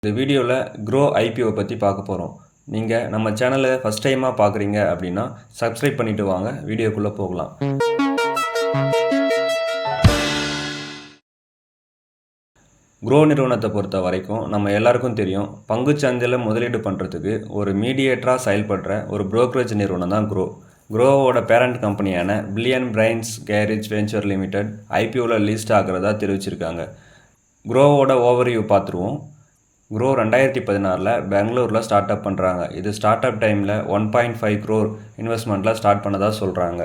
இந்த வீடியோவில் grow IPO பற்றி பார்க்க போகிறோம். நீங்கள் நம்ம சேனலை ஃபஸ்ட் டைமாக பார்க்குறீங்க அப்படின்னா சப்ஸ்கிரைப் பண்ணிவிட்டு வாங்க, வீடியோக்குள்ளே போகலாம். க்ரோ நிறுவனத்தை பொறுத்த வரைக்கும் நம்ம எல்லாருக்கும் தெரியும், பங்குச்சந்தையில் முதலீடு பண்ணுறதுக்கு ஒரு மீடியேட்டராக செயல்படுற ஒரு புரோக்கரேஜ் நிறுவனம் தான் க்ரோ. க்ரோவோட பேரண்ட் கம்பெனியான Billion Brains Garage Venture Limited ஐபிஓவில் லிஸ்ட் ஆகிறதா தெரிவிச்சிருக்காங்க. க்ரோவோட ஓவர்வியூ பார்த்துருவோம். க்ரோ 2016 பெங்களூரில் ஸ்டார்ட் அப் பண்ணுறாங்க. இது ஸ்டார்ட் அப் டைமில் 1.5 crore இன்வெஸ்ட்மெண்ட்டில் ஸ்டார்ட் பண்ணதாக சொல்கிறாங்க.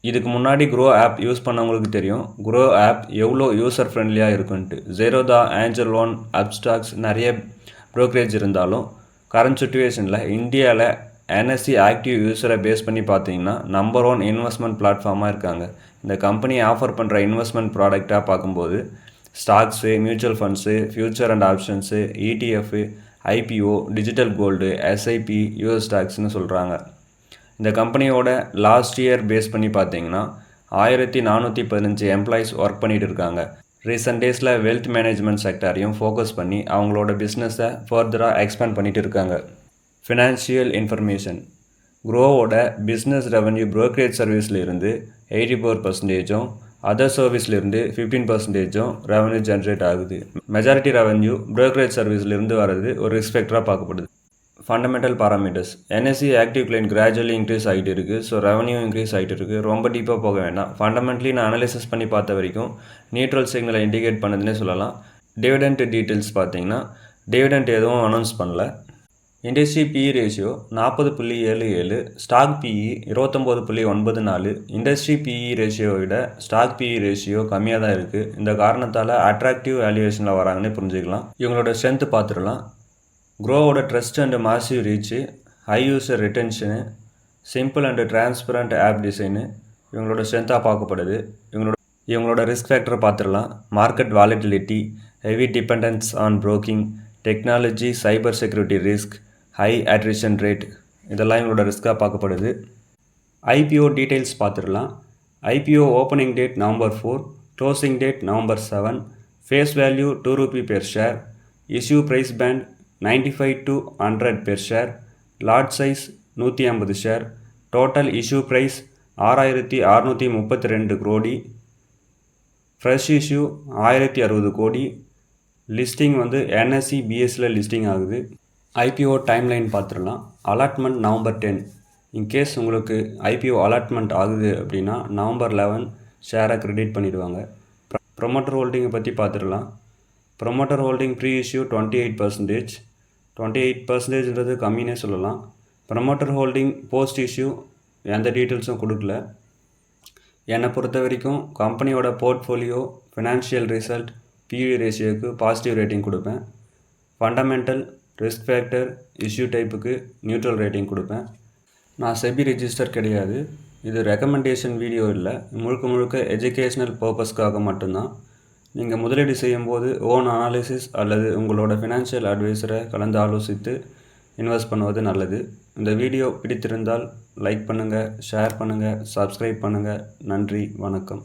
இதுக்கு முன்னாடி க்ரோ ஆப் யூஸ் பண்ணவங்களுக்கு தெரியும் க்ரோ ஆப் எவ்வளோ யூசர் ஃப்ரெண்ட்லியாக இருக்குன்ட்டு. ஜெரோதா, ஏஞ்சல் ஒன், அப்ஸ்டாக்ஸ் நிறைய ப்ரோக்கரேஜ் இருந்தாலும் கரண்ட் சுச்சுவேஷனில் இந்தியாவில் என்எஸ்சி ஆக்டிவ் யூஸரை பேஸ் பண்ணி பார்த்தீங்கன்னா நம்பர் 1 இன்வெஸ்ட்மெண்ட் பிளாட்ஃபார்மாக இருக்காங்க. இந்த கம்பெனி ஆஃபர் பண்ணுற இன்வெஸ்ட்மெண்ட் ப்ராடக்டாக பார்க்கும்போது stocks, mutual funds, future and options, ETF, IPO, digital gold, SIP, US ஸ்டாக்ஸ்னு சொல்கிறாங்க. இந்த கம்பெனியோட லாஸ்ட் இயர் பேஸ் பண்ணி பார்த்தீங்கன்னா 1415 எம்ப்ளாயிஸ் ஒர்க் பண்ணிகிட்டு இருக்காங்க. ரீசெண்ட் டேஸில் வெல்த் மேனேஜ்மெண்ட் செக்டாரையும் ஃபோக்கஸ் பண்ணி அவங்களோட பிஸ்னஸை ஃபர்தராக எக்ஸ்பேண்ட் பண்ணிகிட்டு இருக்காங்க. Financial information. க்ரோவோட பிஸ்னஸ் ரெவன்யூ ப்ரோக்கரேஜ் சர்வீஸில் இருந்து 84%, அதர் சர்வீஸ்லேருந்து 15% ரெவன்யூ ஜென்ரேட் ஆகுது. மெஜாரிட்டி ரெவன்யூ ப்ரோக்கரேஜ் சர்வீஸ்லேருந்து வர்றது ஒரு ரிஸ்க் ஃபேக்டராக பார்க்கப்படுது. Fundamental parameters. NSE active client gradually increase ஆகிட்டு இருக்குது. ஸோ ரெவன்யூ இன்க்ரீஸ் ஆகிட்டு இருக்குது. ரொம்ப டீப்பாக போக வேண்டாம். ஃபண்டமெண்டலி நான் அனலைசிஸ் பண்ணி பார்த்த வரைக்கும் நியூட்ரல் சிக்னலை இண்டிகேட் பண்ணுதுன்னே சொல்லலாம். டிவிடெண்ட் டீட்டெயில்ஸ் பார்த்தீங்கன்னா டிவிடெண்ட் எதுவும் அனௌன்ஸ் பண்ணல. Industry PE ratio 40.77, stock PE 29.94. Industry PE ரேஷியோவை விட ஸ்டாக் பிஇ ரேஷியோ கம்மியாக தான் இருக்குது. இந்த காரணத்தால் அட்ராக்டிவ் வேல்யூவேஷனில் வராங்கன்னு புரிஞ்சுக்கலாம். இவங்களோட ஸ்ட்ரென்த்து பார்த்துடலாம். க்ரோவோட trust and massive reach, high user retention, simple and transparent app design இவங்களோட ஸ்ட்ரென்த்தாக பார்க்கப்படுது. இவங்களோட ரிஸ்க் ஃபேக்டரை பார்த்துடலாம். Market volatility, heavy dependence on broking, technology, cyber security risk, high attrition rate இதெல்லாம் இவங்களோட ரிஸ்க்காக பார்க்கப்படுது. ஐபிஓ டீட்டெயில்ஸ் பார்த்துடலாம். IPO opening date November 4, closing date November 7, face value ₹2 per share, issue price band 95 to 100 per share, lot size 150 share, total issue price 6632 கோடி, fresh issue 1060 கோடி. Listing NSC பிஎஸ்சியில் listing ஆகுது. IPO timeline பார்த்துடலாம். Allotment November 10. In case உங்களுக்கு IPO allotment ஆகுது அப்படின்னா November 11 ஷேரை credit பண்ணிடுவாங்க. Promoter ஹோல்டிங்கை பற்றி பார்த்துடலாம். Promoter holding pre issue 28%. 28%ன்றது கம்மினே சொல்லலாம். ப்ரொமோட்டர் ஹோல்டிங் போஸ்ட் இஷ்யூ எந்த டீட்டெயில்ஸும் கொடுக்கல. என்னை பொறுத்த வரைக்கும் கம்பெனியோட போர்ட்ஃபோலியோ, ஃபினான்ஷியல் ரிசல்ட், பிஇ ரேஷியோக்கு பாசிட்டிவ் ரேட்டிங் கொடுப்பேன். ஃபண்டமெண்டல், ரிஸ்க் ஃபேக்டர், இஷ்யூ டைப்புக்கு நியூட்ரல் ரேட்டிங் கொடுப்பேன். நான் செபி ரெஜிஸ்டர் கிடையாது. இது ரெக்கமெண்டேஷன் வீடியோ இல்லை, முழுக்க எஜுகேஷ்னல் பர்பஸ்க்காக மட்டும்தான். நீங்கள் முதலீடு செய்யும்போது ஓன் அனாலிசிஸ் அல்லது உங்களோட ஃபினான்ஷியல் அட்வைசரை கலந்து ஆலோசித்து இன்வெஸ்ட் பண்ணுவது நல்லது. இந்த வீடியோ பிடித்திருந்தால் லைக் பண்ணுங்கள், ஷேர் பண்ணுங்கள், சப்ஸ்கிரைப் பண்ணுங்கள். நன்றி, வணக்கம்.